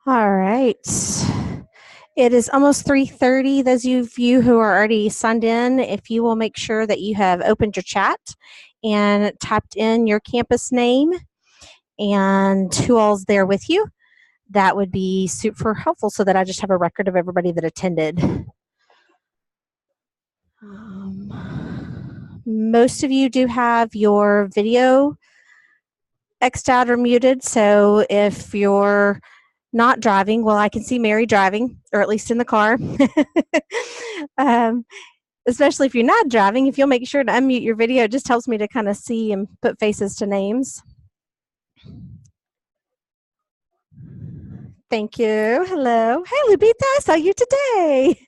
All right. It is almost 3:30. Those of you who are already signed in, if you will make sure that you have opened your chat and typed in your campus name and who all's there with you, that would be super helpful so that I just have a record of everybody that attended. Most of you do have your video X'd out or muted, so if you're not driving, well, I can see Mary driving, or at least in the car. Especially if you're not driving, if you'll make sure to unmute your video, it just helps me to kind of see and put faces to names. Thank you. Hello. Hey, Lupita, I saw you today.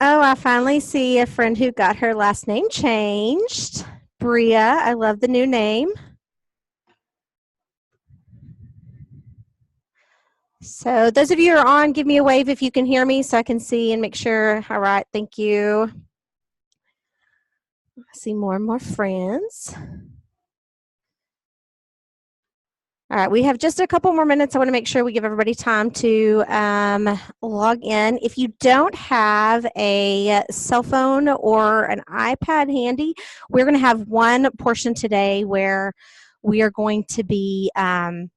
Oh, I finally see a friend who got her last name changed. Bria, I love the new name. So those of you who are on, give me a wave if you can hear me so I can see and make sure. All right, thank you. I see more and more friends. All right, we have just a couple more minutes. I want to make sure we give everybody time to log in. If you don't have a cell phone or an iPad handy, we're going to have one portion today where we are going to be, there'll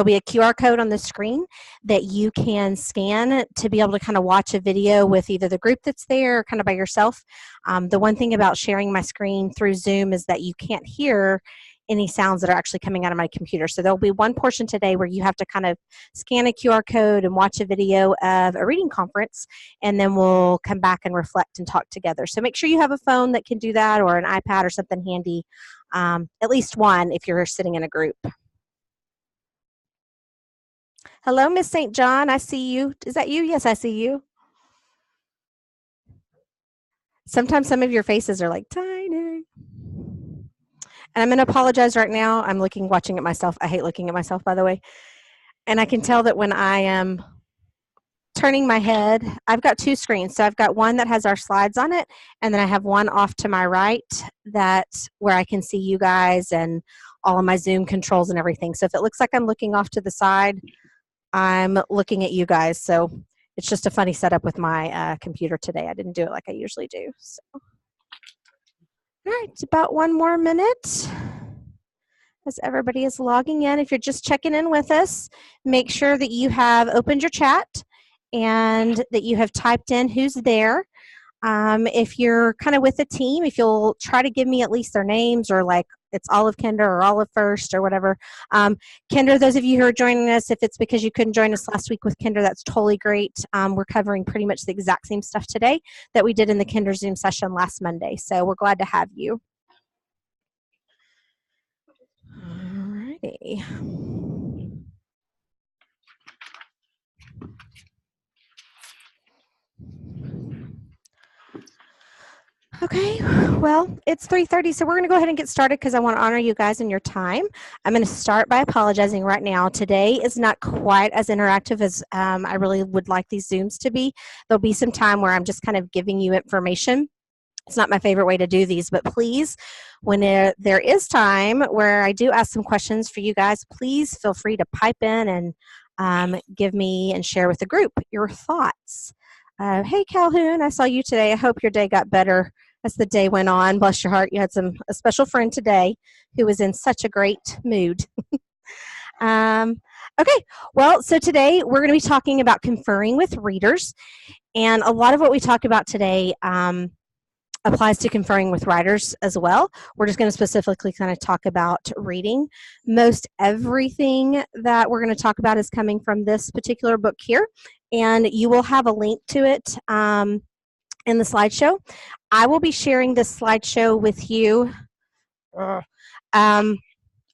be a QR code on the screen that you can scan to be able to kind of watch a video with either the group that's there or kind of by yourself. The one thing about sharing my screen through Zoom is that you can't hear any sounds that are actually coming out of my computer. So there'll be one portion today where you have to kind of scan a QR code and watch a video of a reading conference, and then we'll come back and reflect and talk together. So make sure you have a phone that can do that, or an iPad or something handy, at least one if you're sitting in a group. Hello, Miss St. John, I see you. Is that you? Yes, I see you. Sometimes some of your faces are like tiny. And I'm going to apologize right now. I'm watching at myself. I hate looking at myself, by the way. And I can tell that when I am turning my head, I've got two screens. So I've got one that has our slides on it, and then I have one off to my right where I can see you guys and all of my Zoom controls and everything. So if it looks like I'm looking off to the side, I'm looking at you guys. So it's just a funny setup with my computer today. I didn't do it like I usually do. So. All right, it's about one more minute as everybody is logging in. If you're just checking in with us, make sure that you have opened your chat and that you have typed in who's there. If you're kind of with a team, if you'll try to give me at least their names, or like it's Olive Kinder or Olive First or whatever. Kinder, those of you who are joining us, if it's because you couldn't join us last week with Kinder, that's totally great. We're covering pretty much the exact same stuff today that we did in the Kinder Zoom session last Monday. So we're glad to have you. Alrighty. Okay, well, it's 3:30, so we're going to go ahead and get started because I want to honor you guys and your time. I'm going to start by apologizing right now. Today is not quite as interactive as I really would like these Zooms to be. There'll be some time where I'm just kind of giving you information. It's not my favorite way to do these, but please, when there is time where I do ask some questions for you guys, please feel free to pipe in and give me and share with the group your thoughts. Hey, Calhoun, I saw you today. I hope your day got better as the day went on. Bless your heart. You had a special friend today who was in such a great mood. Okay, well, so today we're going to be talking about conferring with readers. And a lot of what we talk about today applies to conferring with writers as well. We're just going to specifically kind of talk about reading. Most everything that we're going to talk about is coming from this particular book here, and you will have a link to it in the slideshow. I will be sharing this slideshow with you.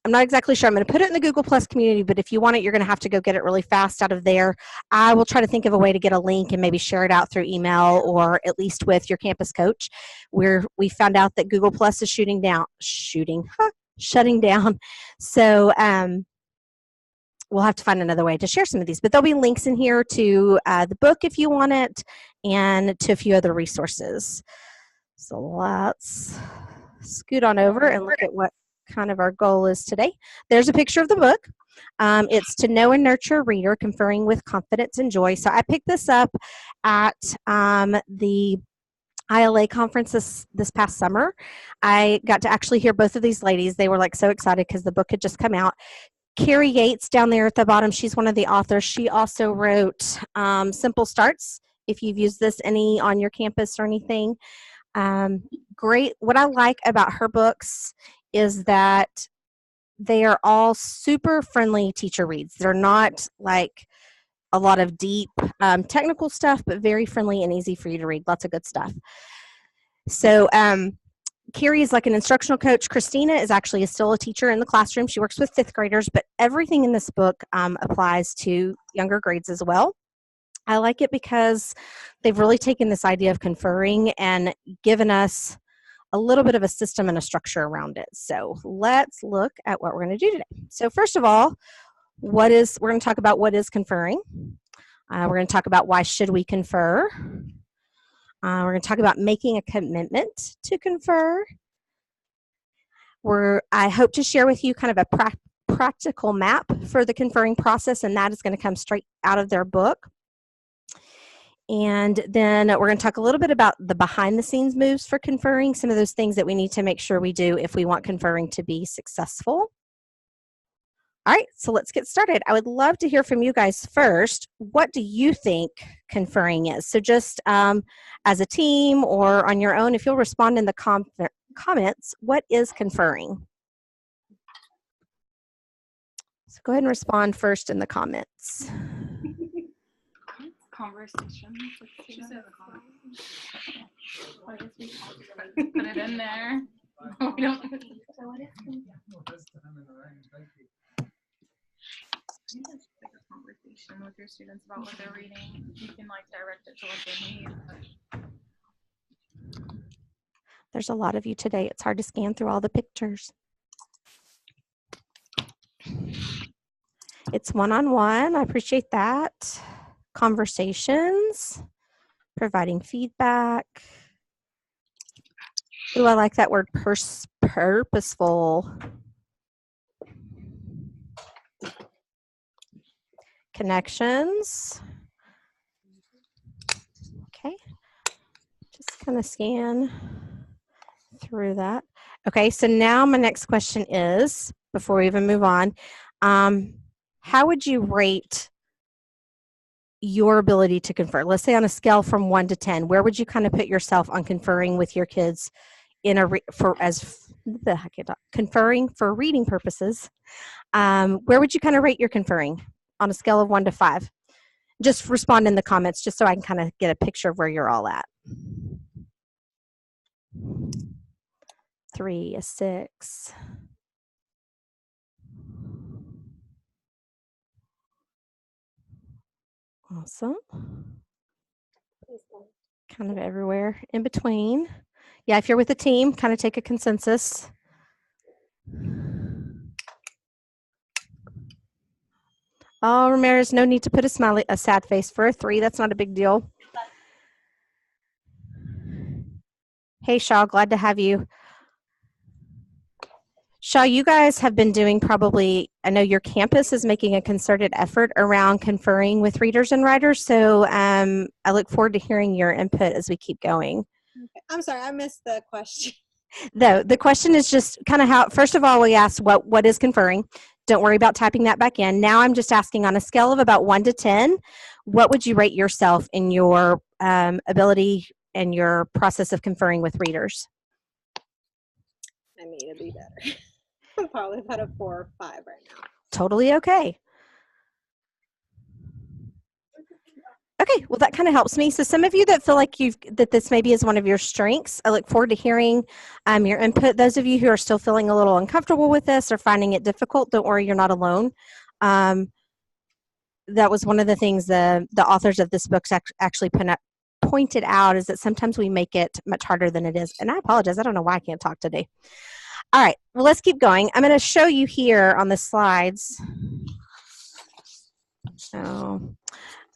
I'm not exactly sure. I'm going to put it in the Google Plus community, but if you want it, you're going to have to go get it really fast out of there. I will try to think of a way to get a link and maybe share it out through email or at least with your campus coach. We found out that Google Plus is shutting down. So we'll have to find another way to share some of these. But there'll be links in here to the book if you want it and to a few other resources. So let's scoot on over and look at what kind of our goal is today. There's a picture of the book. It's To Know and Nurture a Reader, Conferring with Confidence and Joy. So I picked this up at the ILA conference this past summer. I got to actually hear both of these ladies. They were like so excited because the book had just come out. Carrie Yates down there at the bottom, she's one of the authors. She also wrote Simple Starts, if you've used this any on your campus or anything. Great. What I like about her books is that they are all super friendly teacher reads. They're not like a lot of deep technical stuff, but very friendly and easy for you to read. Lots of good stuff. So Carrie is like an instructional coach. Christina is actually still a teacher in the classroom. She works with fifth graders, but everything in this book applies to younger grades as well. I like it because they've really taken this idea of conferring and given us a little bit of a system and a structure around it. So let's look at what we're going to do today. So first of all, we're going to talk about what is conferring. We're going to talk about why should we confer. We're going to talk about making a commitment to confer. I hope to share with you kind of a practical map for the conferring process, and that is going to come straight out of their book. And then we're going to talk a little bit about the behind the scenes moves for conferring, some of those things that we need to make sure we do if we want conferring to be successful. All right, so let's get started. I would love to hear from you guys first. What do you think conferring is? So just as a team or on your own, if you'll respond in the comments, what is conferring? So go ahead and respond first in the comments. Conversation. Put it in there. We don't. So what is like a conversation with your students about what they're reading. You can like direct it to what they need. There's a lot of you today. It's hard to scan through all the pictures. It's one-on-one. I appreciate that. Conversations, providing feedback. Ooh, I like that word, purposeful. Connections. Okay, just kind of scan through that. Okay, so now my next question is, before we even move on, how would you rate your ability to confer? Let's say on a scale from 1 to 10, where would you kind of put yourself on conferring with your kids in conferring for reading purposes? Where would you kind of rate your conferring on a scale of 1 to 5? Just respond in the comments just so I can kind of get a picture of where you're all at. 3, a 6. Awesome. Kind of everywhere in between. Yeah, if you're with a team, kind of take a consensus. Oh, Ramirez, no need to put a sad face for a 3. That's not a big deal. Hey, Shaw, glad to have you. Shaw, you guys have been doing I know your campus is making a concerted effort around conferring with readers and writers, so I look forward to hearing your input as we keep going. Okay. I'm sorry, I missed the question. The question is just kind of how, first of all, we asked what is conferring. Don't worry about typing that back in. Now I'm just asking on a scale of about 1 to 10, what would you rate yourself in your ability and your process of conferring with readers? I need to be better. I'm probably about a 4 or 5 right now. Totally okay. Okay, Okay, well, that kind of helps me. So some of you that feel like that this maybe is one of your strengths, I look forward to hearing your input. Those of you who are still feeling a little uncomfortable with this or finding it difficult, don't worry, you're not alone. That was one of the things the authors of this book actually pointed out, is that sometimes we make it much harder than it is. And I apologize, I don't know why I can't talk today. All right, well, let's keep going. I'm going to show you here on the slides. Oh,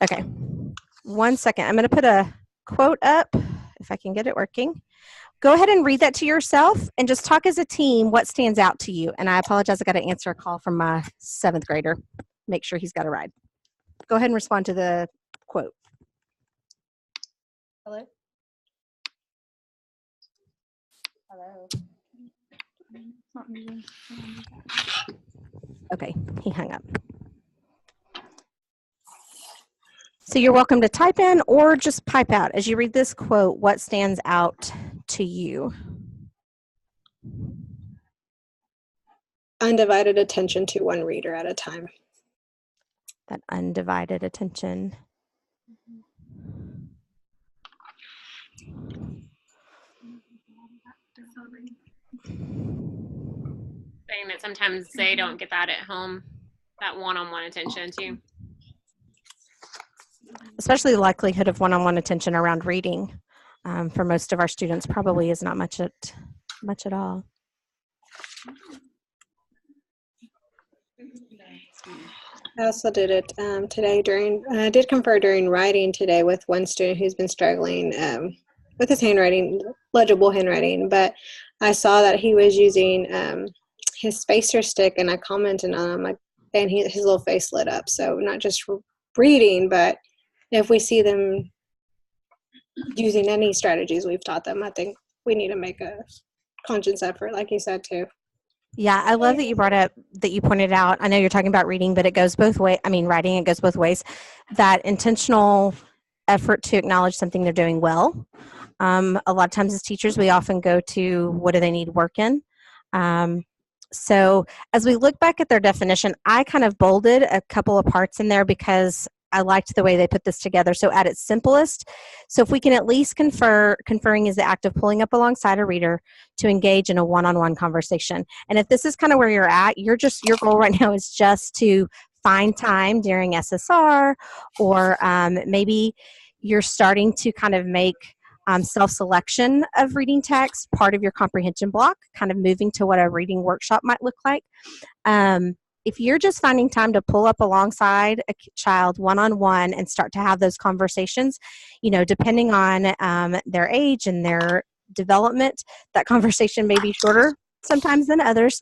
okay. 1 second. I'm going to put a quote up, if I can get it working. Go ahead and read that to yourself and just talk as a team what stands out to you. And I apologize, I got to answer a call from my 7th grader. Make sure he's got a ride. Go ahead and respond to the quote. Hello? Hello? Okay, he hung up. So you're welcome to type in or just pipe out. As you read this quote, what stands out to you? Undivided attention to one reader at a time. That undivided attention. Saying that sometimes they don't get that at home, that one-on-one attention too. Especially the likelihood of one-on-one attention around reading for most of our students probably is not much at all. I also did it today I did confer during writing today with one student who's been struggling with his handwriting, legible handwriting, but I saw that he was using his spacer stick, and I commented on him, and his little face lit up. So not just reading, but if we see them using any strategies we've taught them, I think we need to make a conscious effort, like you said, too. Yeah, I love that you brought up, that you pointed out. I know you're talking about reading, but it goes both ways. I mean, writing, it goes both ways. That intentional effort to acknowledge something they're doing well. A lot of times as teachers, we often go to, what do they need work in? So as we look back at their definition, I kind of bolded a couple of parts in there because I liked the way they put this together. So at its simplest, so if we can at least conferring is the act of pulling up alongside a reader to engage in a one-on-one conversation. And if this is kind of where you're at, your goal right now is just to find time during SSR, or maybe you're starting to kind of make self-selection of reading text part of your comprehension block, kind of moving to what a reading workshop might look like. If you're just finding time to pull up alongside a child one-on-one and start to have those conversations, depending on their age and their development, that conversation may be shorter sometimes than others.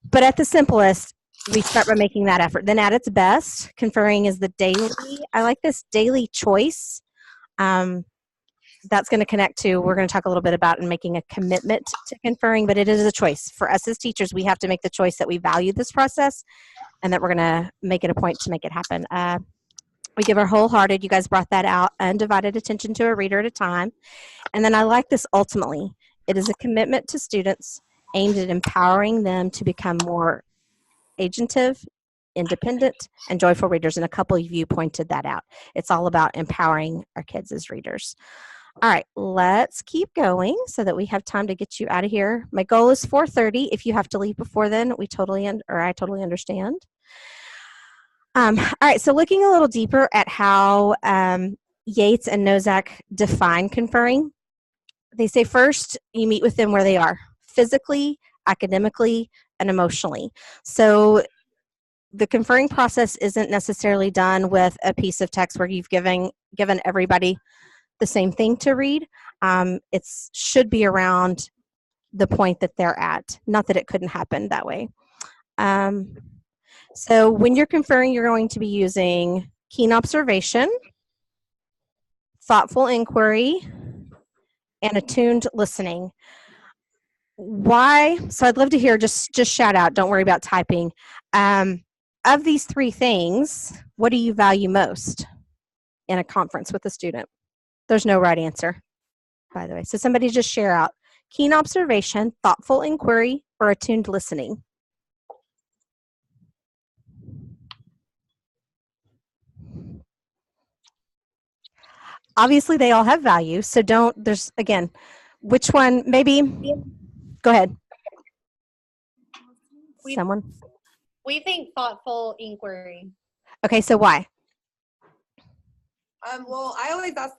But at the simplest, we start by making that effort. Then at its best, conferring is the daily, I like this, daily choice. That's going to connect to, we're going to talk a little bit about and making a commitment to conferring, but it is a choice. For us as teachers, we have to make the choice that we value this process and that we're going to make it a point to make it happen. We give our wholehearted, you guys brought that out, undivided attention to a reader at a time. And then I like this ultimately. It is a commitment to students aimed at empowering them to become more agentive, independent, and joyful readers. And a couple of you pointed that out. It's all about empowering our kids as readers. All right, let's keep going so that we have time to get you out of here. My goal is 4:30. If you have to leave before then, I totally understand. All right, so looking a little deeper at how Yates and Nozak define conferring, they say first, you meet with them where they are, physically, academically, and emotionally. So the conferring process isn't necessarily done with a piece of text where you've given everybody the same thing to read. It should be around the point that they're at. Not that it couldn't happen that way. So when you're conferring, you're going to be using keen observation, thoughtful inquiry, and attuned listening. Why? So I'd love to hear, just shout out, don't worry about typing. Of these three things, what do you value most in a conference with a student? There's no right answer, by the way. So somebody just share out keen observation, thoughtful inquiry, or attuned listening. obviously they all have value. So there's, again, which one, maybe, go ahead. Someone? We think thoughtful inquiry. Okay, so why? Well, I always ask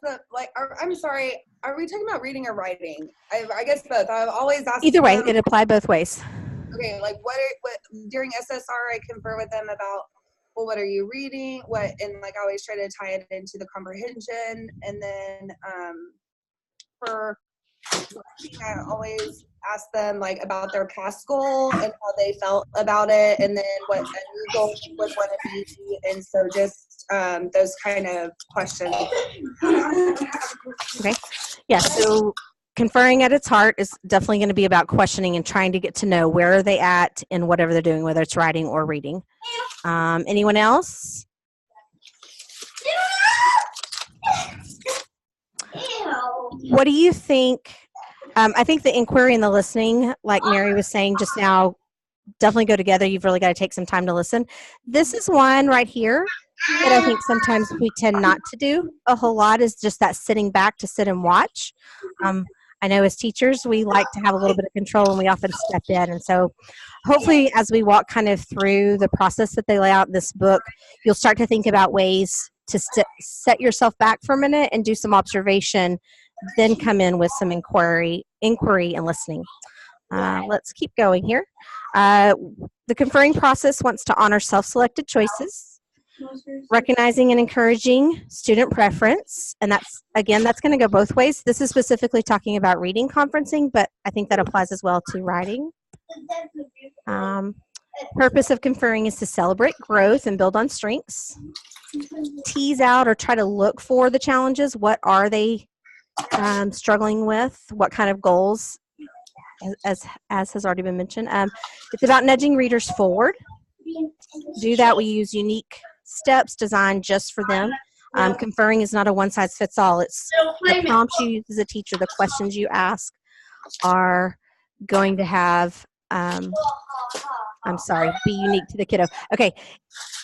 I'm sorry, are we talking about reading or writing? I guess both. I've always asked Either way, them, it apply both ways. okay, like what during SSR I confer with them about, well, what are you reading? And like I always try to tie it into the comprehension. And then for writing, I always ask them like about their past goal and how they felt about it, and then what a new goal would want to be. And so just those kind of questions. Okay. Yeah, so conferring at its heart is definitely going to be about questioning and trying to get to know where are they at in whatever they're doing, whether it's writing or reading. Anyone else? What do you think? I think the inquiry and the listening, like Mary was saying just now, definitely go together. You've really got to take some time to listen. This is one right here that I think sometimes we tend not to do a whole lot, is just that sitting back to sit and watch. I know as teachers, we like to have a little bit of control and we often step in. And so hopefully as we walk kind of through the process that they lay out in this book, you'll start to think about ways to set yourself back for a minute and do some observation, then come in with some inquiry and listening. Let's keep going here. The conferring process wants to honor self-selected choices, recognizing and encouraging student preference, and that's going to go both ways. This is specifically talking about reading conferencing, but I think that applies as well to writing. Purpose of conferring is to celebrate growth and build on strengths, tease out or try to look for the challenges. What are they struggling with? What kind of goals? As has already been mentioned. It's about nudging readers forward. To do that, we use unique steps designed just for them. Conferring is not a one-size-fits-all. It's the prompts you use as a teacher, the questions you ask are going to have, be unique to the kiddo. Okay,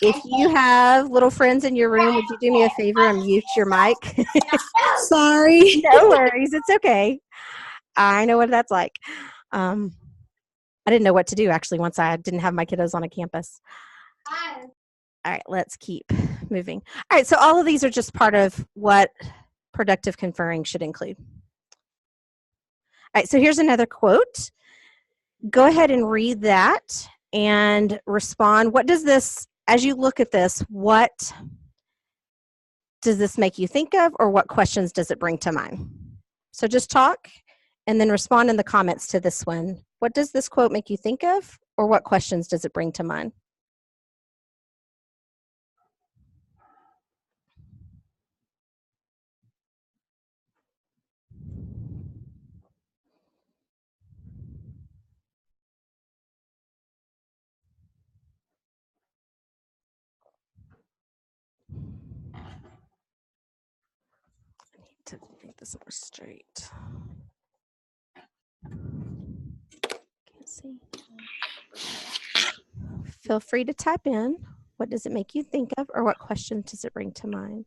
if you have little friends in your room, would you do me a favor and mute your mic? Sorry. No worries, it's okay. I know what that's like. I didn't know what to do, actually, once I didn't have my kiddos on a campus. All right, let's keep moving. All right, so all of these are just part of what productive conferring should include. All right, so here's another quote. Go ahead and read that and respond. What does this, as you look at this, what does this make you think of, or what questions does it bring to mind? So just talk and then respond in the comments to this one. What does this quote make you think of, or what questions does it bring to mind? I need to make this more straight. Can't see. Feel free to type in. What does it make you think of, or what questions does it bring to mind?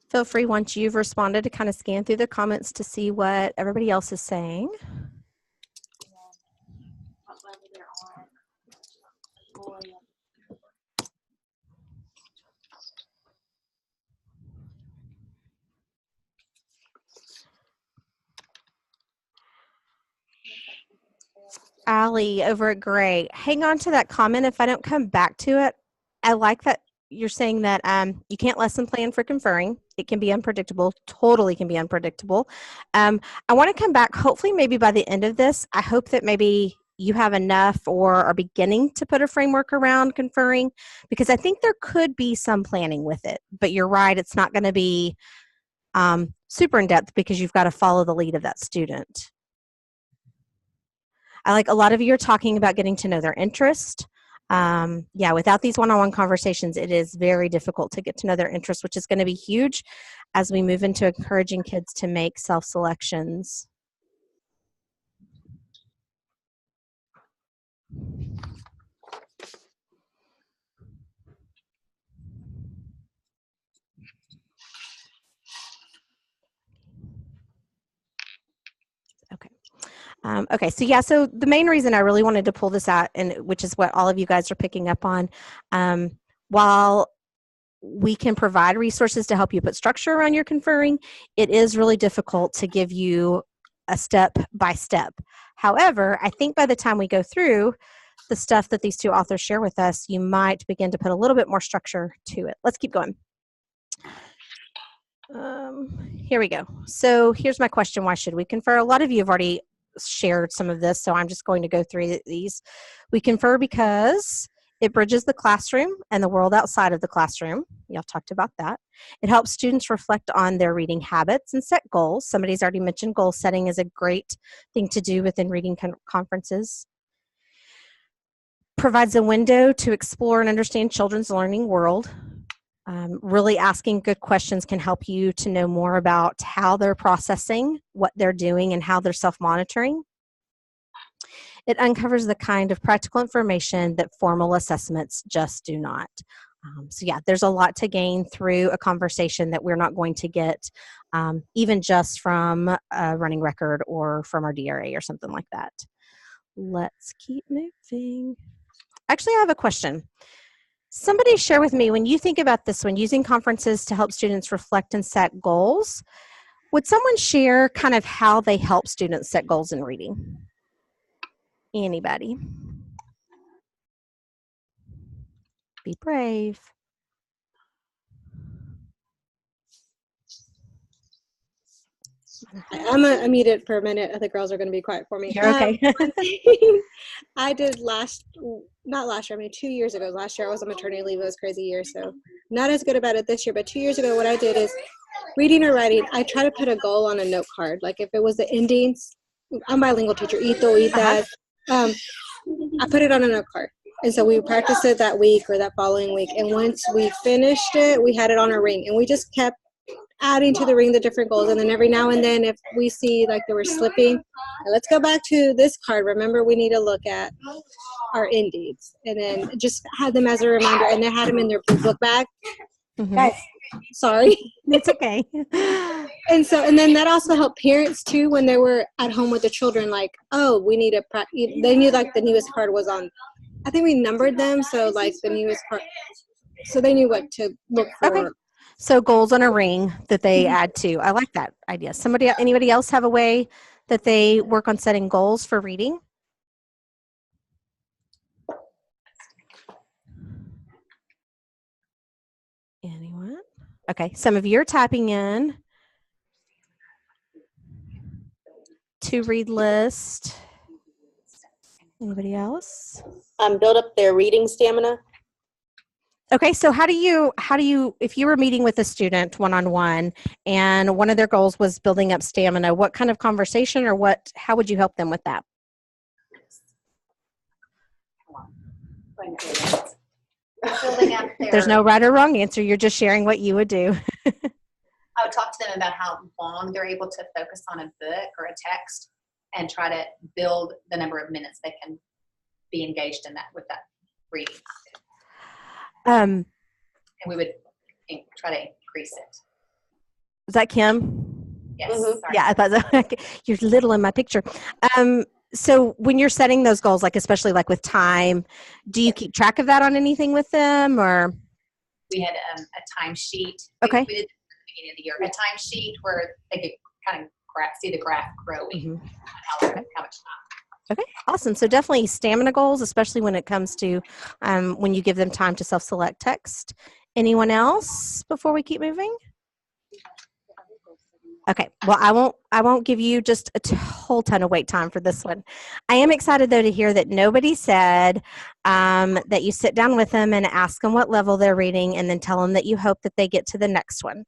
Feel free, once you've responded, to kind of scan through the comments to see what everybody else is saying. Allie over at Gray, hang on to that comment if I don't come back to it. I like that you're saying that you can't lesson plan for conferring. It can be unpredictable, totally can be unpredictable. I want to come back, hopefully maybe by the end of this. I hope that maybe you have enough or are beginning to put a framework around conferring, because I think there could be some planning with it. But you're right, it's not going to be super in-depth because you've got to follow the lead of that student. I like a lot of you are talking about getting to know their interest. Yeah, without these one-on-one conversations, it is very difficult to get to know their interests, which is going to be huge as we move into encouraging kids to make self-selections. Okay. Okay, so yeah, so the main reason I really wanted to pull this out, and which is what all of you guys are picking up on, while we can provide resources to help you put structure around your conferring, it is really difficult to give you a step by step. However, I think by the time we go through the stuff that these two authors share with us, you might begin to put a little bit more structure to it. Let's keep going. Here we go. So here's my question. Why should we confer? A lot of you have already shared some of this, so I'm just going to go through these. We confer because it bridges the classroom and the world outside of the classroom. Y'all talked about that. It helps students reflect on their reading habits and set goals. Somebody's already mentioned goal setting is a great thing to do within reading conferences. Provides a window to explore and understand children's learning world. Really asking good questions can help you to know more about how they're processing, what they're doing, and how they're self-monitoring. It uncovers the kind of practical information that formal assessments just do not. So yeah, there's a lot to gain through a conversation that we're not going to get even just from a running record or from our DRA or something like that. Let's keep moving. Actually, I have a question. Somebody share with me, when you think about this one, using conferences to help students reflect and set goals, would someone share kind of how they help students set goals in reading? Anybody? Be brave. I'm gonna unmute it for a minute. The girls are gonna be quiet for me. You're okay. One thing I did not last year, I mean 2 years ago. Last year I was on maternity leave. It was a crazy year, so not as good about it this year. But 2 years ago, what I did is reading or writing, I try to put a goal on a note card. Like if it was the endings, I'm a bilingual teacher, ito, itas. I put it on a note card. And so we practiced it that week or that following week. And once we finished it, we had it on a ring. And we just kept adding to the ring the different goals. And then every now and then, if we see like they were slipping, let's go back to this card. Remember, we need to look at our endings. And then just had them as a reminder. And they had them in their blue book bag. Mm-hmm. Guys, sorry. It's okay. And then that also helped parents too when they were at home with the children, like, oh, we need a, they knew like the newest card was on, I think we numbered them. So like the newest card, so they knew what to look for. Okay. So goals on a ring that they add to. I like that idea. Anybody else have a way that they work on setting goals for reading? Anyone? Okay, some of you are typing in. To read list. Anybody else? Build up their reading stamina. Okay, so how do you, if you were meeting with a student one-on-one and one of their goals was building up stamina, what kind of conversation or how would you help them with that? Building up There's no right or wrong answer. You're just sharing what you would do. I would talk to them about how long they're able to focus on a book or a text and try to build the number of minutes they can be engaged in that with that reading. And we would try to increase it. Is that Kim? Yes. Mm-hmm. Yeah, I thought so. You're little in my picture. So when you're setting those goals, like especially like with time, do you keep track of that on anything with them, or? We had a timesheet. Okay. We did at the beginning of the year a timesheet where they could kind of see the graph growing. How much time. Okay, awesome. So definitely stamina goals, especially when it comes to when you give them time to self-select text. Anyone else before we keep moving? Okay, well, I won't give you just a whole ton of wait time for this one. I am excited, though, to hear that nobody said that you sit down with them and ask them what level they're reading and then tell them that you hope that they get to the next one.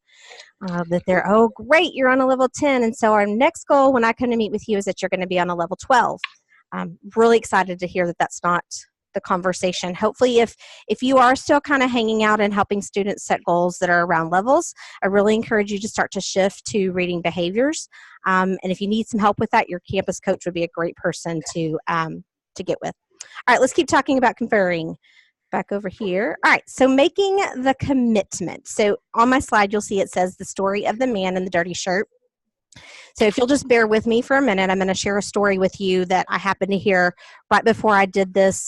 That they're, oh, great, you're on a level 10, and so our next goal when I come to meet with you is that you're going to be on a level 12. I'm really excited to hear that that's not the conversation. Hopefully, if you are still kind of hanging out and helping students set goals that are around levels, I really encourage you to start to shift to reading behaviors. And if you need some help with that, your campus coach would be a great person to get with. All right, let's keep talking about conferring. Back over here. All right, so making the commitment. So on my slide, you'll see it says the story of the man in the dirty shirt. So if you'll just bear with me for a minute, I'm going to share a story with you that I happened to hear right before I did this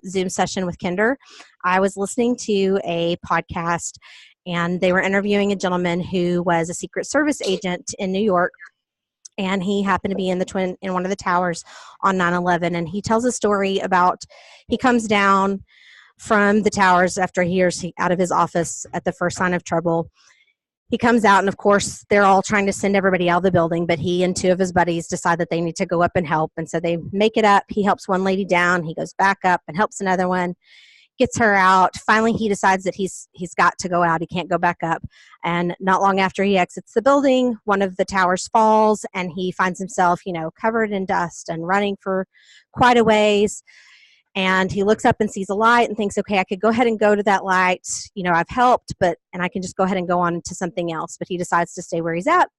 Zoom session with Kinder. I was listening to a podcast, and they were interviewing a gentleman who was a Secret Service agent in New York, and he happened to be in one of the towers on 9/11. And he tells a story about he comes down from the towers after he hears out of his office at the first sign of trouble. He comes out, and of course, they're all trying to send everybody out of the building, but he and two of his buddies decide that they need to go up and help. And so they make it up. He helps one lady down. He goes back up and helps another one, gets her out. Finally, he decides that he's got to go out. He can't go back up. And not long after he exits the building, one of the towers falls, and he finds himself, covered in dust and running for quite a ways. And he looks up and sees a light and thinks, okay, I could go ahead and go to that light. I've helped, and I can just go ahead and go on to something else. But he decides to stay where he's at,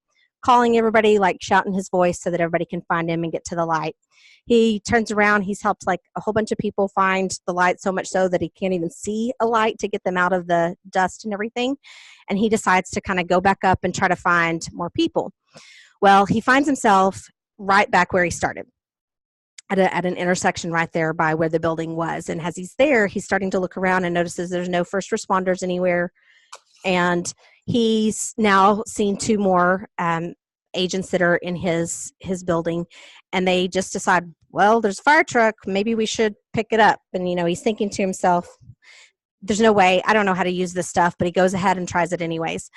calling everybody, like shouting his voice so that everybody can find him and get to the light. He turns around. He's helped like a whole bunch of people find the light, so much so that he can't even see a light to get them out of the dust and everything. And he decides to kind of go back up and try to find more people. Well, he finds himself right back where he started. At an intersection right there by where the building was. And as he's there, he's starting to look around and notices there's no first responders anywhere. And he's now seen two more agents that are in his building. And they just decide, well, there's a fire truck. Maybe we should pick it up. And, he's thinking to himself, there's no way. I don't know how to use this stuff. But he goes ahead and tries it anyways.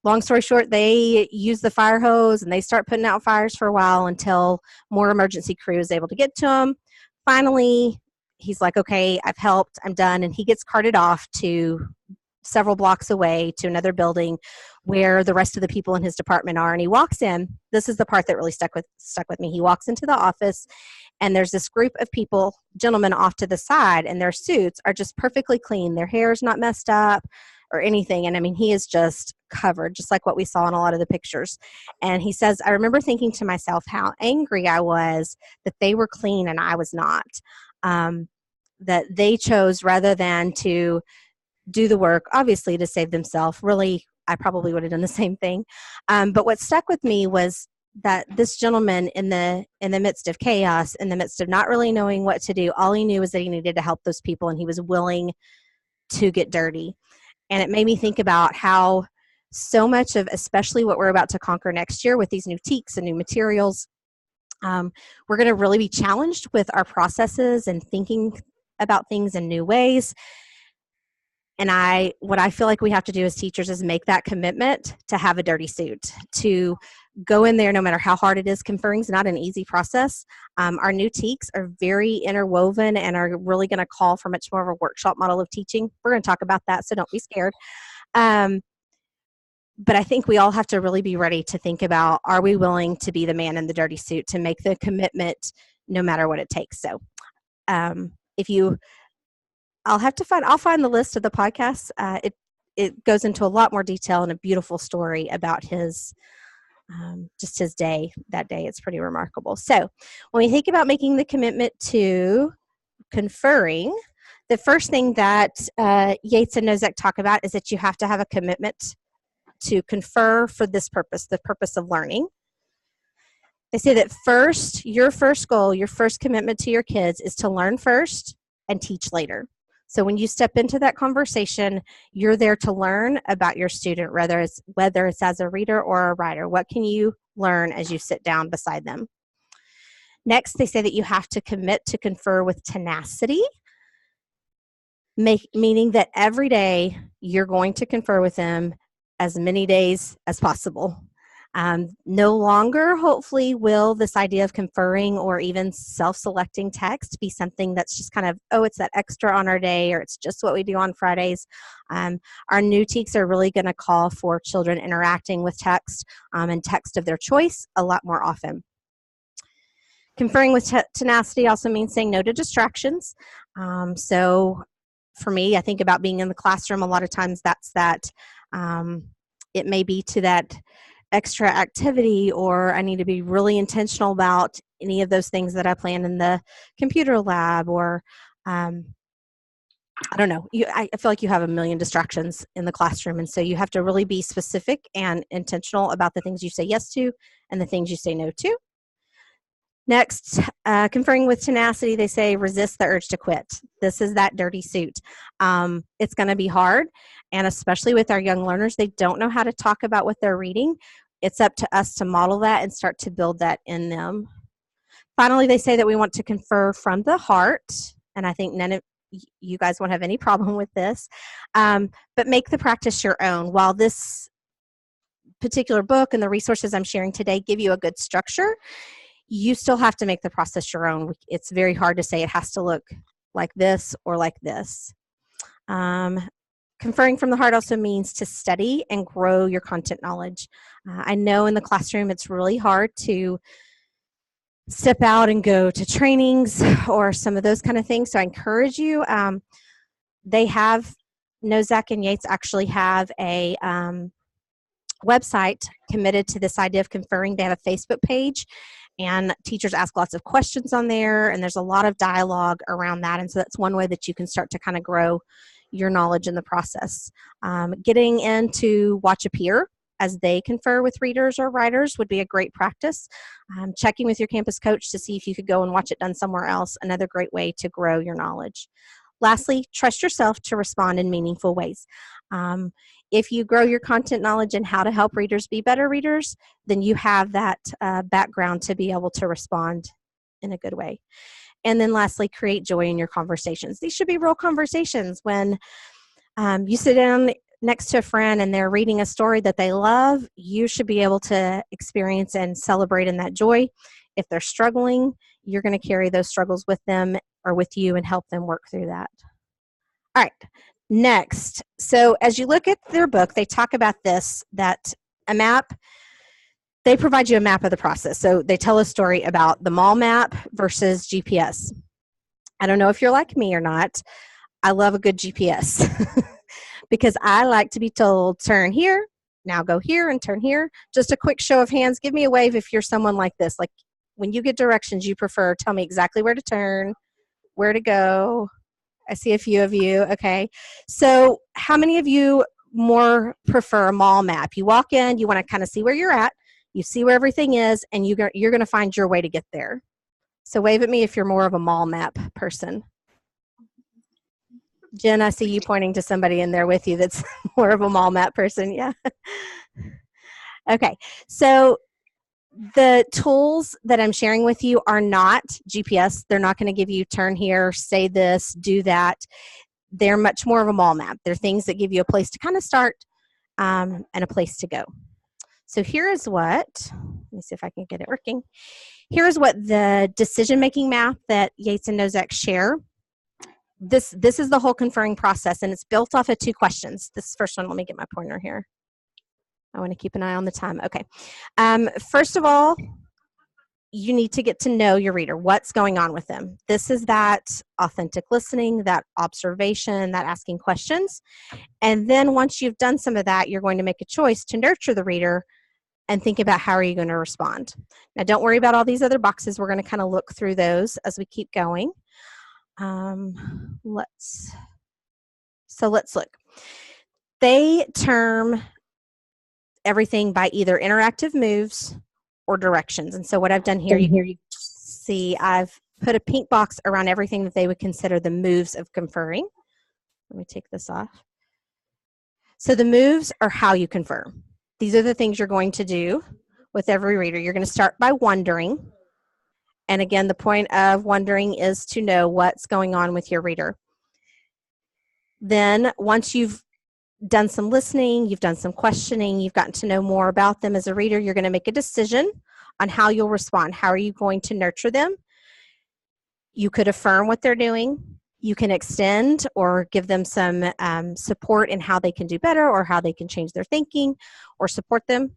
Long story short, they use the fire hose and they start putting out fires for a while until more emergency crew is able to get to him. Finally, he's like, okay, I've helped, I'm done. And he gets carted off to several blocks away to another building where the rest of the people in his department are. And he walks in. This is the part that really stuck with me. He walks into the office, and there's this group of people, gentlemen off to the side, and their suits are just perfectly clean. Their hair is not messed up or anything. And I mean, he is just covered, just like what we saw in a lot of the pictures. And he says, I remember thinking to myself how angry I was that they were clean and I was not. That they chose, rather than to do the work, obviously to save themselves. Really, I probably would have done the same thing. But what stuck with me was that this gentleman, in the midst of chaos, in the midst of not really knowing what to do, all he knew was that he needed to help those people, and he was willing to get dirty. And it made me think about how so much of, especially what we're about to conquer next year with these new TEKs and new materials, we're going to really be challenged with our processes and thinking about things in new ways. And what I feel like we have to do as teachers is make that commitment to have a dirty suit, to go in there no matter how hard it is. Conferring is not an easy process. Our new TEKs are very interwoven and are really going to call for much more of a workshop model of teaching. We're going to talk about that, so don't be scared. But I think we all have to really be ready to think about, are we willing to be the man in the dirty suit, to make the commitment no matter what it takes? So I'll find the list of the podcasts. It goes into a lot more detail and a beautiful story about his day that day. It's pretty remarkable. So when we think about making the commitment to conferring, the first thing that Yates and Nozek talk about is that you have to have a commitment to confer for this purpose, the purpose of learning. They say that your first goal, your first commitment to your kids is to learn first and teach later. So when you step into that conversation, you're there to learn about your student, whether it's as a reader or a writer. What can you learn as you sit down beside them? Next, they say that you have to commit to confer with tenacity, meaning that every day you're going to confer with them as many days as possible. No longer, hopefully, will this idea of conferring or even self-selecting text be something that's just kind of, it's that extra on our day, or it's just what we do on Fridays. Our new TEKs are really going to call for children interacting with text and text of their choice a lot more often. Conferring with tenacity also means saying no to distractions. So for me, I think about being in the classroom. A lot of times that's that. It may be to that extra activity, or I need to be really intentional about any of those things that I plan in the computer lab, or I don't know. I feel like you have a million distractions in the classroom, and so you have to really be specific and intentional about the things you say yes to and the things you say no to. Next, conferring with tenacity, they say resist the urge to quit. This is that dirty suit. It's going to be hard, and especially with our young learners, they don't know how to talk about what they're reading. It's up to us to model that and start to build that in them. Finally, they say that we want to confer from the heart, and I think none of you guys won't have any problem with this, but make the practice your own. While this particular book and the resources I'm sharing today give you a good structure, you still have to make the process your own. It's very hard to say it has to look like this or like this. Conferring from the heart also means to study and grow your content knowledge. I know in the classroom it's really hard to step out and go to trainings or some of those kind of things, so I encourage you. They have, Nozak and Yates actually have a website committed to this idea of conferring. They have a Facebook page, and teachers ask lots of questions on there, and there's a lot of dialogue around that, and so that's one way that you can start to kind of grow your knowledge in the process. Getting into watch a peer as they confer with readers or writers would be a great practice. Checking with your campus coach to see if you could go and watch it done somewhere else, another great way to grow your knowledge. Lastly, trust yourself to respond in meaningful ways. If you grow your content knowledge and how to help readers be better readers, then you have that background to be able to respond in a good way. And then lastly, create joy in your conversations. These should be real conversations. When you sit down next to a friend and they're reading a story that they love, you should be able to experience and celebrate in that joy. If they're struggling, you're going to carry those struggles with them or with you and help them work through that. All right, next. So as you look at their book, they talk about this, that a map, they provide you a map of the process. So they tell a story about the mall map versus GPS. I don't know if you're like me or not. I love a good GPS because I like to be told, turn here, now go here and turn here. Just a quick show of hands. Give me a wave if you're someone like this. Like when you get directions, you prefer, tell me exactly where to turn, where to go. I see a few of you. Okay. So how many of you more prefer a mall map? You walk in, you want to kind of see where you're at, you see where everything is, and you're going to find your way to get there. So wave at me if you're more of a mall map person. Jen, I see you pointing to somebody in there with you that's more of a mall map person. Yeah. Okay. So the tools that I'm sharing with you are not GPS. They're not going to give you turn here, say this, do that. They're much more of a mall map. They're things that give you a place to kind of start and a place to go. So here is what, let me see if I can get it working. Here is what the decision-making map that Yates and Nozak share. This is the whole conferring process, and it's built off of two questions. This first one, let me get my pointer here. I want to keep an eye on the time. Okay. First of all, you need to get to know your reader. What's going on with them? This is that authentic listening, that observation, that asking questions. And then once you've done some of that, you're going to make a choice to nurture the reader and think about how are you going to respond. Now, don't worry about all these other boxes. We're going to kind of look through those as we keep going. Let's look. They term everything by either interactive moves or directions. And so what I've done here, you see I've put a pink box around everything that they would consider the moves of conferring. Let me take this off. So the moves are how you confer. These are the things you're going to do with every reader. You're going to start by wondering. And again, the point of wondering is to know what's going on with your reader. Then once you've done some listening, you've done some questioning, you've gotten to know more about them as a reader, you're going to make a decision on how you'll respond. How are you going to nurture them? You could affirm what they're doing. You can extend or give them some support in how they can do better or how they can change their thinking or support them.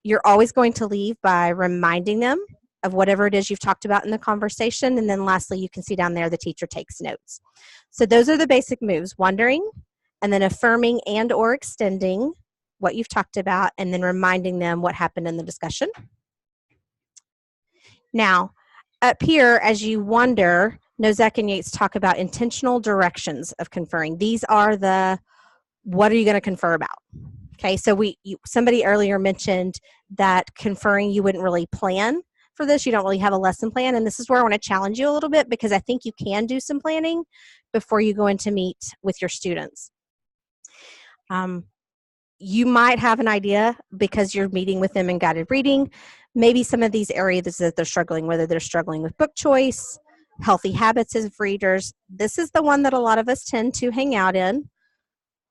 You're always going to leave by reminding them of whatever it is you've talked about in the conversation. And then lastly, you can see down there the teacher takes notes. So those are the basic moves: wondering, and then affirming and or extending what you've talked about, and then reminding them what happened in the discussion. Now, up here, as you wonder, Nozek and Yates talk about intentional directions of conferring. These are the, what are you going to confer about? Okay, so somebody earlier mentioned that conferring, you wouldn't really plan for this. You don't really have a lesson plan. And this is where I want to challenge you a little bit, because I think you can do some planning before you go in to meet with your students. You might have an idea because you're meeting with them in guided reading. Maybe some of these areas that they're struggling, whether they're struggling with book choice, healthy habits as readers. This is the one that a lot of us tend to hang out in.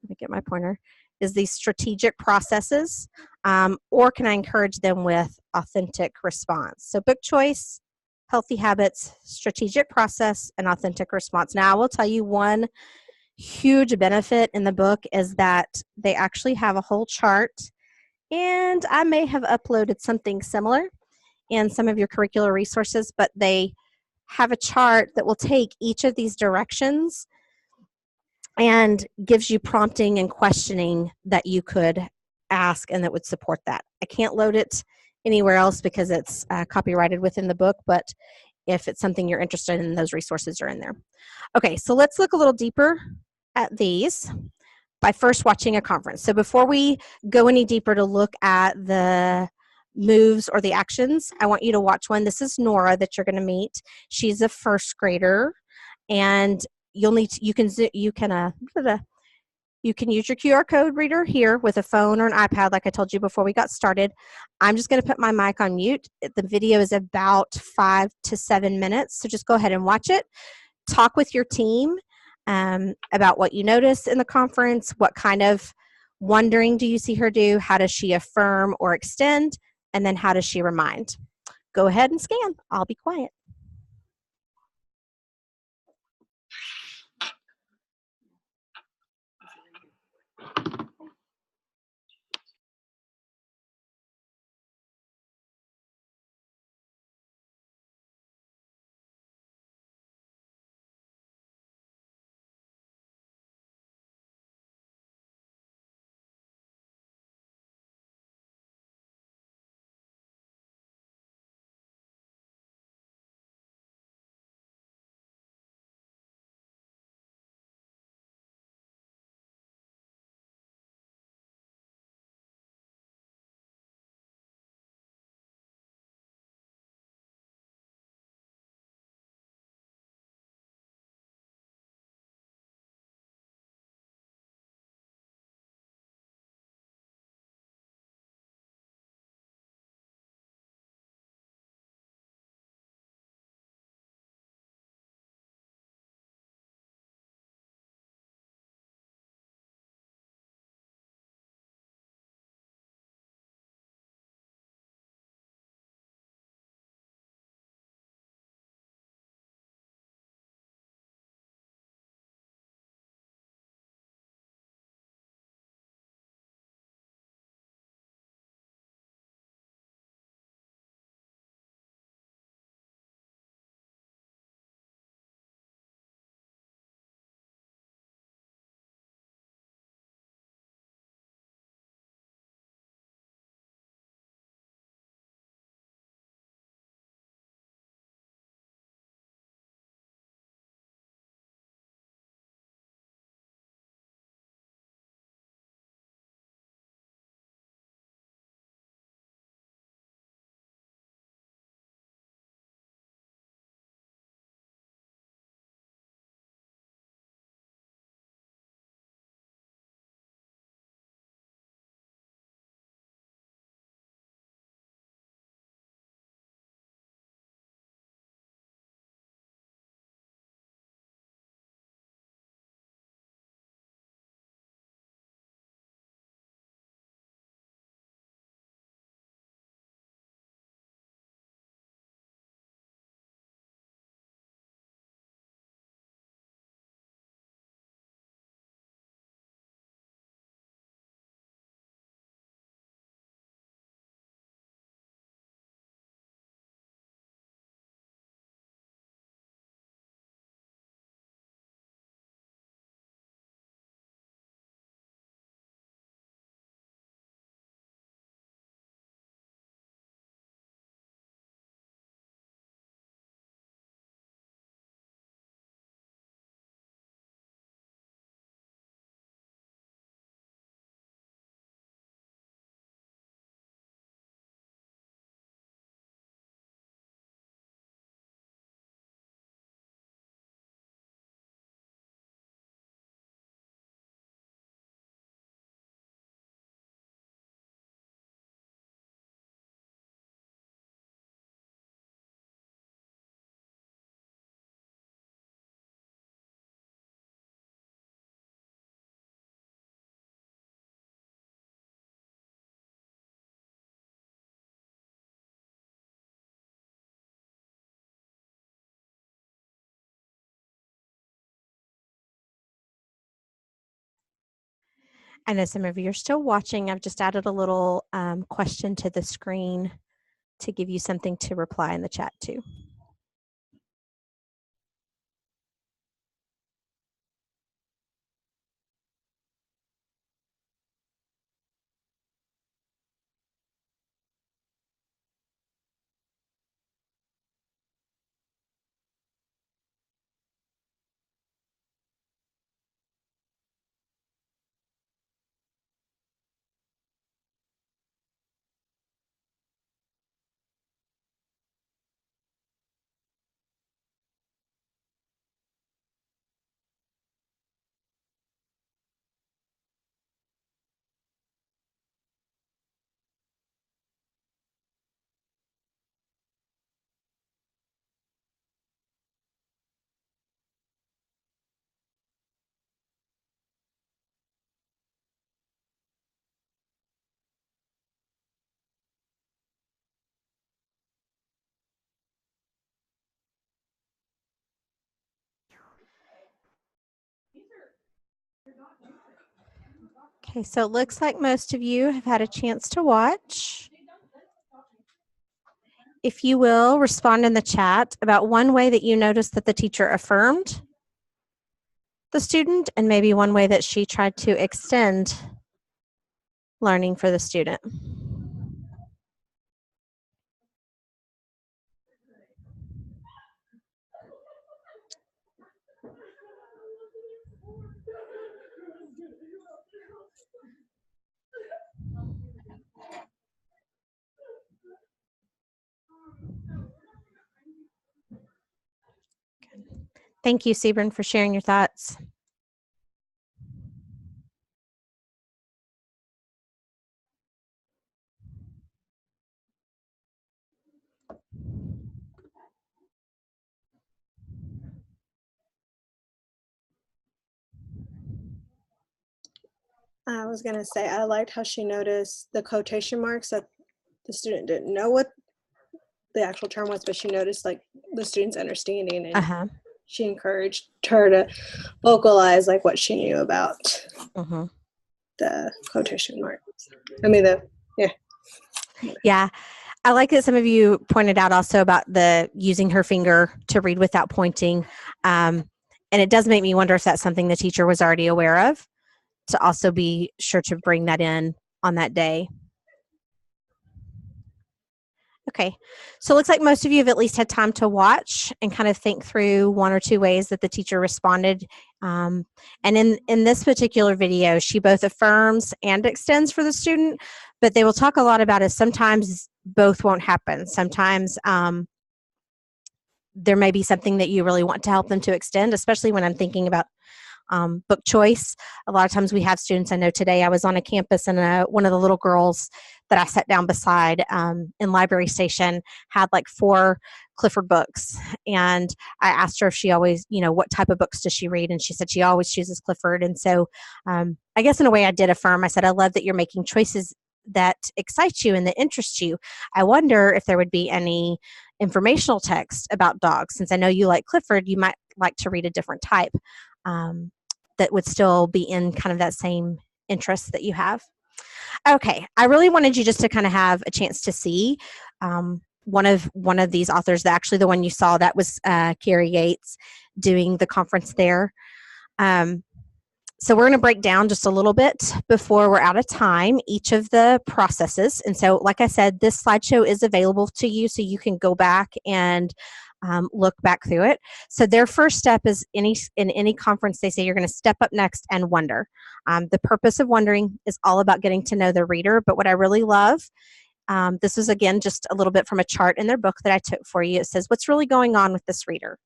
Let me get my pointer. Is these strategic processes, or can I encourage them with authentic response? So book choice, healthy habits, strategic process, and authentic response. Now I will tell you one huge benefit in the book is that they actually have a whole chart, and I may have uploaded something similar in some of your curricular resources, but they have a chart that will take each of these directions and gives you prompting and questioning that you could ask and that would support that. I can't load it anywhere else because it's copyrighted within the book, but if it's something you're interested in, those resources are in there. Okay, so let's look a little deeper at these by first watching a conference. So before we go any deeper to look at the moves or the actions, I want you to watch one. This is Nora that you're going to meet. She's a first grader, and you'll need to, you can use your QR code reader here with a phone or an iPad, like I told you before we got started. I'm just going to put my mic on mute. The video is about 5 to 7 minutes, so just go ahead and watch it. Talk with your team about what you noticed in the conference. What kind of wondering do you see her do? How does she affirm or extend? And then how does she remind? Go ahead and scan. I'll be quiet. I know some of you are still watching. I've just added a little question to the screen to give you something to reply in the chat to. Okay, so it looks like most of you have had a chance to watch. If you will, respond in the chat about one way that you noticed that the teacher affirmed the student and maybe one way that she tried to extend learning for the student. Thank you, Sebren, for sharing your thoughts. I was going to say, I liked how she noticed the quotation marks that the student didn't know what the actual term was, but she noticed like the student's understanding, and Uh-huh. she encouraged her to vocalize like what she knew about the quotation marks. I mean, Yeah. I like that some of you pointed out also about the using her finger to read without pointing. And it does make me wonder if that's something the teacher was already aware of, to also be sure to bring that in on that day. Okay, so it looks like most of you have at least had time to watch and kind of think through one or two ways that the teacher responded. And in this particular video, she both affirms and extends for the student, but they will talk a lot about it. Sometimes both won't happen. Sometimes there may be something that you really want to help them to extend, especially when I'm thinking about book choice. A lot of times we have students. I know today I was on a campus and one of the little girls that I sat down beside in library station had like 4 Clifford books. And I asked her if she always, what type of books does she read? And she said she always chooses Clifford. And so I guess in a way I did affirm. I said, I love that you're making choices that excite you and that interest you. I wonder if there would be any informational text about dogs. Since I know you like Clifford, you might like to read a different type. That would still be in kind of that same interest that you have. Okay, I really wanted you just to kind of have a chance to see one of these authors. Actually, the one you saw, that was Carrie Yates doing the conference there. So we're going to break down just a little bit before we're out of time each of the processes. And so, like I said, this slideshow is available to you, so you can go back and look back through it. So their first step is in any conference, they say you're going to step up next and wonder. The purpose of wondering is all about getting to know the reader. But what I really love, this is again just a little bit from a chart in their book that I took for you. It says, what's really going on with this reader?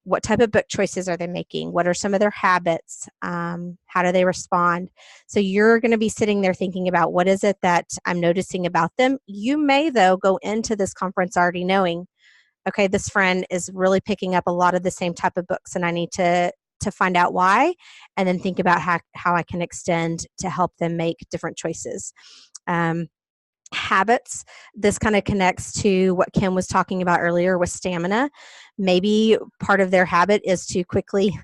What type of book choices are they making? What are some of their habits? How do they respond? So you're going to be sitting there thinking about, what is it that I'm noticing about them? You may, though, go into this conference already knowing, okay, this friend is really picking up a lot of the same type of books, and I need to find out why, and then think about how I can extend to help them make different choices. Habits, this kind of connects to what Kim was talking about earlier with stamina. Maybe part of their habit is to quickly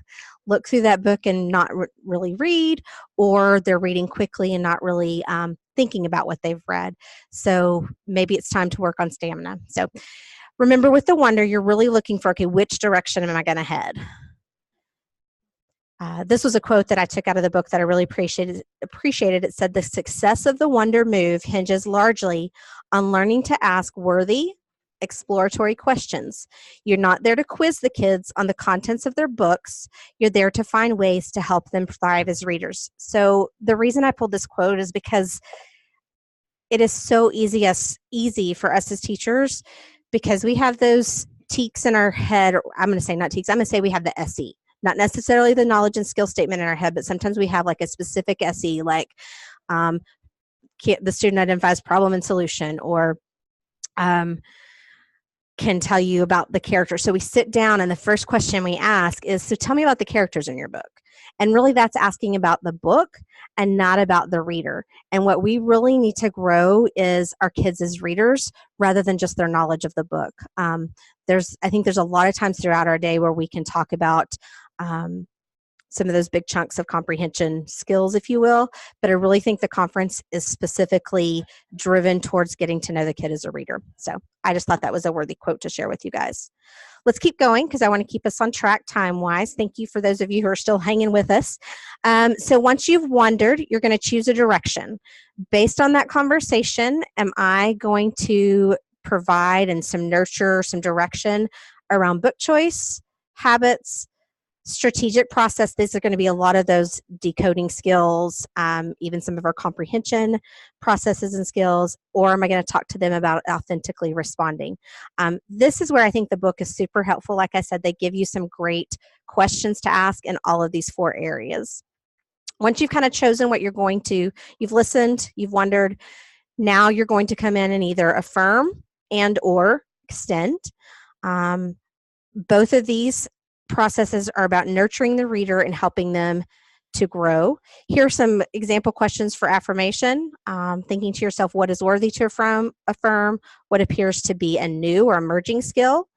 look through that book and not really read, or they're reading quickly and not really thinking about what they've read. So maybe it's time to work on stamina. So remember, with the wonder, you're really looking for, okay, which direction am I going to head? This was a quote that I took out of the book that I really appreciated. It said, the success of the wonder move hinges largely on learning to ask worthy, exploratory questions. You're not there to quiz the kids on the contents of their books. You're there to find ways to help them thrive as readers. So the reason I pulled this quote is because it is so easy for us as teachers, because we have those teaks in our head. I'm going to say not teaks. I'm going to say we have the SE. Not necessarily the knowledge and skill statement in our head, but sometimes we have like a specific SE, like the student identifies problem and solution, or can tell you about the character. So we sit down and the first question we ask is, so tell me about the characters in your book. And really that's asking about the book and not about the reader. And what we really need to grow is our kids as readers rather than just their knowledge of the book. I think there's a lot of times throughout our day where we can talk about some of those big chunks of comprehension skills, if you will, but I really think the conference is specifically driven towards getting to know the kid as a reader. So I just thought that was a worthy quote to share with you guys. Let's keep going because I want to keep us on track time-wise. Thank you for those of you who are still hanging with us. So once you've wondered, you're going to choose a direction. Based on that conversation, am I going to provide and some nurture, some direction around book choice, habits, strategic process? These are going to be a lot of those decoding skills, even some of our comprehension processes and skills, or am I going to talk to them about authentically responding? This is where I think the book is super helpful. Like I said, they give you some great questions to ask in all of these 4 areas. Once you've kind of chosen what you're going to, you've listened, you've wondered, now you're going to come in and either affirm and or extend. Both of these processes are about nurturing the reader and helping them to grow. Here are some example questions for affirmation. Thinking to yourself, what is worthy to affirm? What appears to be a new or emerging skill?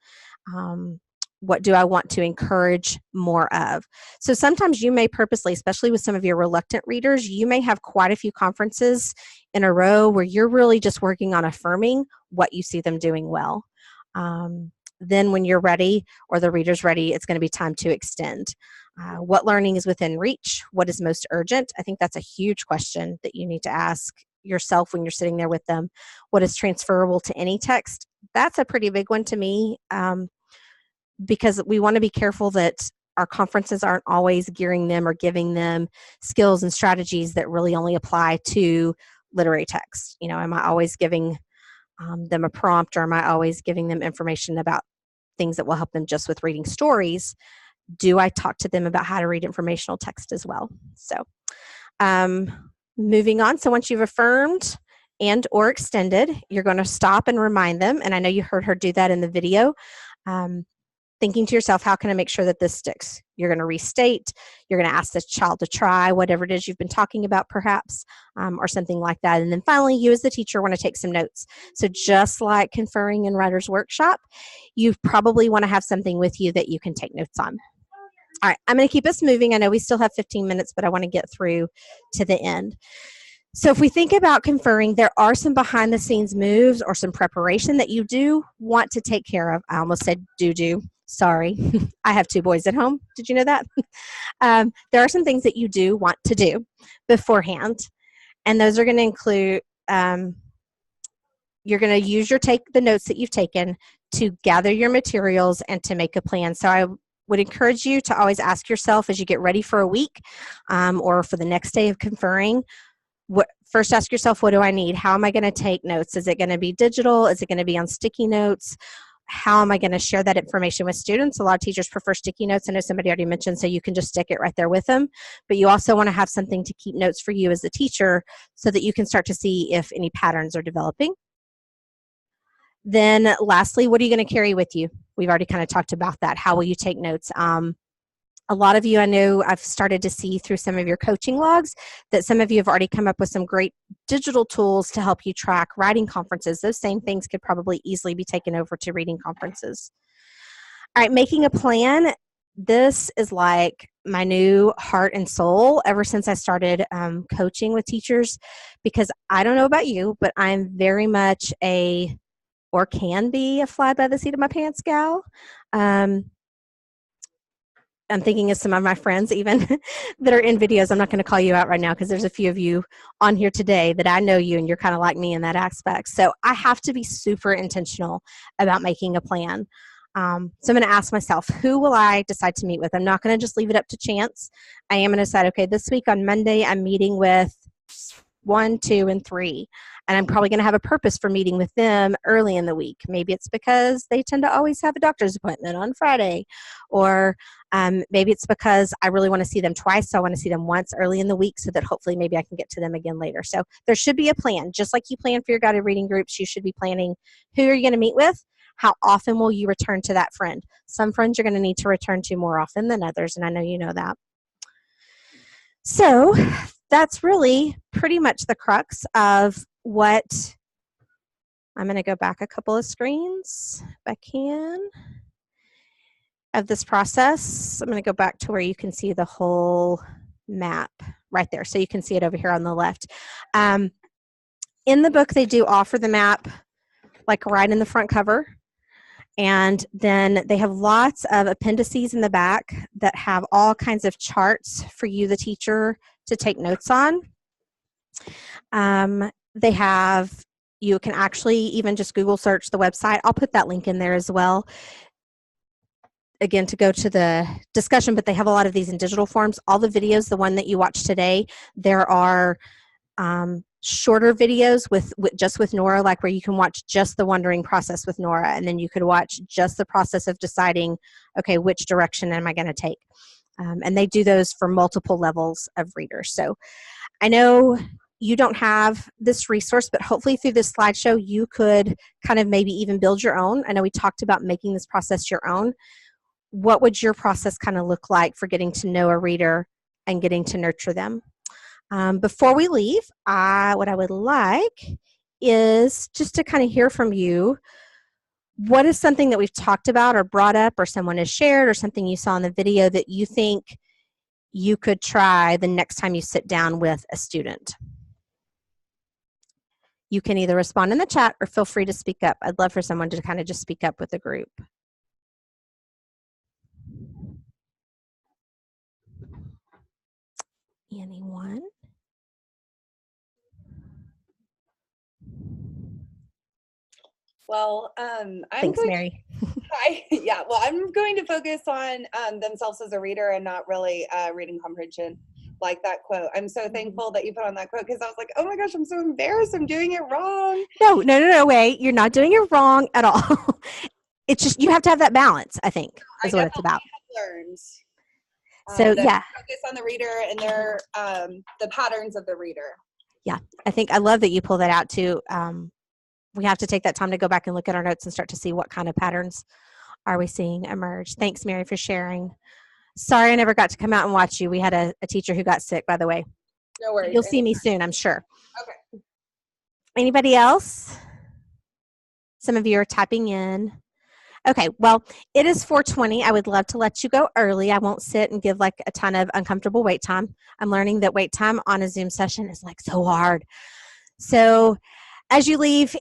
What do I want to encourage more of? So sometimes you may purposely, especially with some of your reluctant readers, you may have quite a few conferences in a row where you're really just working on affirming what you see them doing well. Then when you're ready or the reader's ready, it's going to be time to extend. What learning is within reach? What is most urgent? I think that's a huge question that you need to ask yourself when you're sitting there with them. What is transferable to any text? That's a pretty big one to me, because we want to be careful that our conferences aren't always gearing them or giving them skills and strategies that really only apply to literary text. You know, am I always giving them a prompt, or am I always giving them information about things that will help them just with reading stories? Do I talk to them about how to read informational text as well? So moving on. So once you've affirmed and or extended, you're going to stop and remind them. And I know you heard her do that in the video. Thinking to yourself, how can I make sure that this sticks? You're going to restate. You're going to ask the child to try whatever it is you've been talking about, perhaps, or something like that. And then finally, you as the teacher want to take some notes. So just like conferring in Writer's Workshop, you probably want to have something with you that you can take notes on. All right, I'm going to keep us moving. I know we still have 15 minutes, but I want to get through to the end. So if we think about conferring, there are some behind the scenes moves or some preparation that you do want to take care of. I almost said do. Sorry. I have 2 boys at home. Did you know that? There are some things that you do want to do beforehand. And those are going to include, you're going to use the notes that you've taken to gather your materials and to make a plan. So I would encourage you to always ask yourself as you get ready for a week or for the next day of conferring, first ask yourself, what do I need? How am I going to take notes? Is it going to be digital? Is it going to be on sticky notes? How am I going to share that information with students? A lot of teachers prefer sticky notes. I know somebody already mentioned, so you can just stick it right there with them. But you also want to have something to keep notes for you as a teacher so that you can start to see if any patterns are developing. Then lastly, what are you going to carry with you? We've already kind of talked about that. How will you take notes? A lot of you, I know I've started to see through some of your coaching logs that some of you have already come up with some great digital tools to help you track writing conferences. Those same things could probably easily be taken over to reading conferences. All right, making a plan. this is like my new heart and soul ever since I started coaching with teachers, because I don't know about you, but I'm very much or can be a fly by the seat of my pants gal. I'm thinking of some of my friends even that are in videos. I'm not going to call you out right now because there's a few of you on here today that I know you and you're kind of like me in that aspect. So I have to be super intentional about making a plan. So I'm going to ask myself, who will I decide to meet with? I'm not going to just leave it up to chance. I am going to decide, okay, this week on Monday, I'm meeting with 1, 2, and 3. And I'm probably going to have a purpose for meeting with them early in the week. Maybe it's because they tend to always have a doctor's appointment on Friday, or maybe it's because I really want to see them twice, so I want to see them once early in the week so that hopefully maybe I can get to them again later. So there should be a plan. Just like you plan for your guided reading groups, you should be planning who are you going to meet with, how often will you return to that friend. Some friends you're going to need to return to more often than others, and I know you know that. So that's really pretty much the crux of what I'm going to go back a couple of screens if I can of this process. I'm going to go back to where you can see the whole map right there. So you can see it over here on the left. In the book, they do offer the map like right in the front cover. And then they have lots of appendices in the back that have all kinds of charts for you, the teacher, to take notes on. They have, you can actually even just Google search the website. I'll put that link in there as well, again, to go to the discussion, but they have a lot of these in digital forms. All the videos, the one that you watched today, there are shorter videos just with Nora, like where you can watch just the wondering process with Nora, and then you could watch just the process of deciding, okay, which direction am I going to take? And they do those for multiple levels of readers. So I know you don't have this resource, but hopefully through this slideshow, you could kind of maybe even build your own. I know we talked about making this process your own. What would your process kind of look like for getting to know a reader and getting to nurture them? Before we leave, what I would like is just to kind of hear from you. What is something that we've talked about or brought up or someone has shared or something you saw in the video that you think you could try the next time you sit down with a student? You can either respond in the chat or feel free to speak up. I'd love for someone to kind of just speak up with the group. Anyone? Well, I'm Thanks, going Mary. well, I'm going to focus on themselves as a reader and not really reading comprehension, like that quote. I'm so thankful that you put on that quote, because I was like, oh my gosh, I'm so embarrassed. I'm doing it wrong. No, wait. You're not doing it wrong at all. It's just, you have to have that balance, I think, is what it's about. Learned. So, yeah. Focus on the reader and their the patterns of the reader. Yeah, I love that you pull that out too. We have to take that time to go back and look at our notes and start to see what kind of patterns are we seeing emerge. Thanks, Mary, for sharing. Sorry I never got to come out and watch you. We had a teacher who got sick, by the way. No worries. You'll see me soon, I'm sure. Okay. Anybody else? Some of you are typing in. Okay, well, it is 4:20. I would love to let you go early. I won't sit and give like a ton of uncomfortable wait time. I'm learning that wait time on a Zoom session is like so hard. So as you leave,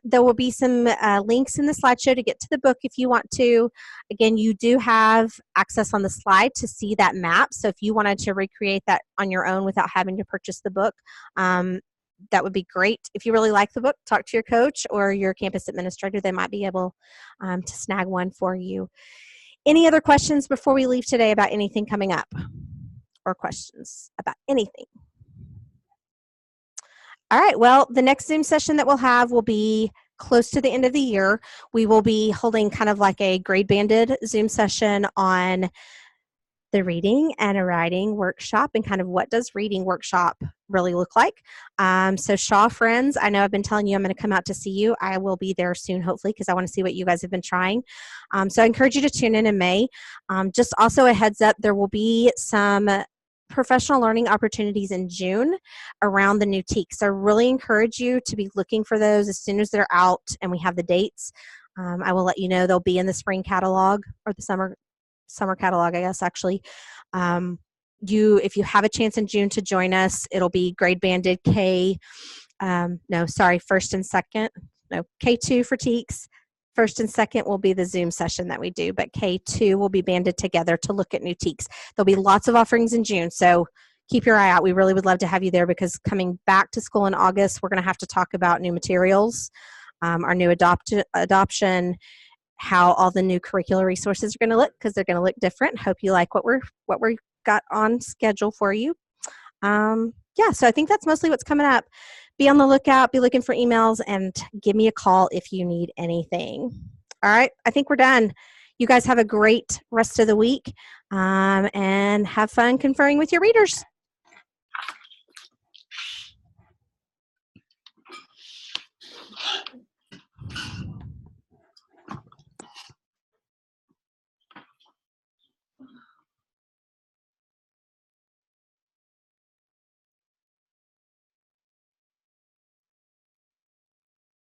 there will be some links in the slideshow to get to the book if you want to. Again, you do have access on the slide to see that map. So if you wanted to recreate that on your own without having to purchase the book, that would be great. If you really like the book, talk to your coach or your campus administrator. They might be able to snag one for you. Any other questions before we leave today about anything coming up, or questions about anything? All right, well, the next Zoom session that we'll have will be close to the end of the year. We will be holding kind of like a grade banded Zoom session on the reading and a writing workshop, and kind of what does reading workshop really look like. So Shaw friends, I know I've been telling you I'm going to come out to see you. I will be there soon, hopefully, because I want to see what you guys have been trying. So I encourage you to tune in May. Just also a heads up, there will be some professional learning opportunities in June around the new TEAC. So I really encourage you to be looking for those as soon as they're out and we have the dates. I will let you know they'll be in the spring catalog or the summer summer catalog, I guess, actually. If you have a chance in June to join us, it'll be grade banded first and second. No, K2 for TEKS. First and second will be the Zoom session that we do, but K2 will be banded together to look at new TEKS. There'll be lots of offerings in June, so keep your eye out. We really would love to have you there because coming back to school in August, we're going to have to talk about new materials, our new adoption, how all the new curricular resources are going to look, because they're going to look different. Hope you like what we're got on schedule for you. So I think that's mostly what's coming up. Be on the lookout, be looking for emails, and give me a call if you need anything. All right, I think we're done. You guys have a great rest of the week, and have fun conferring with your readers.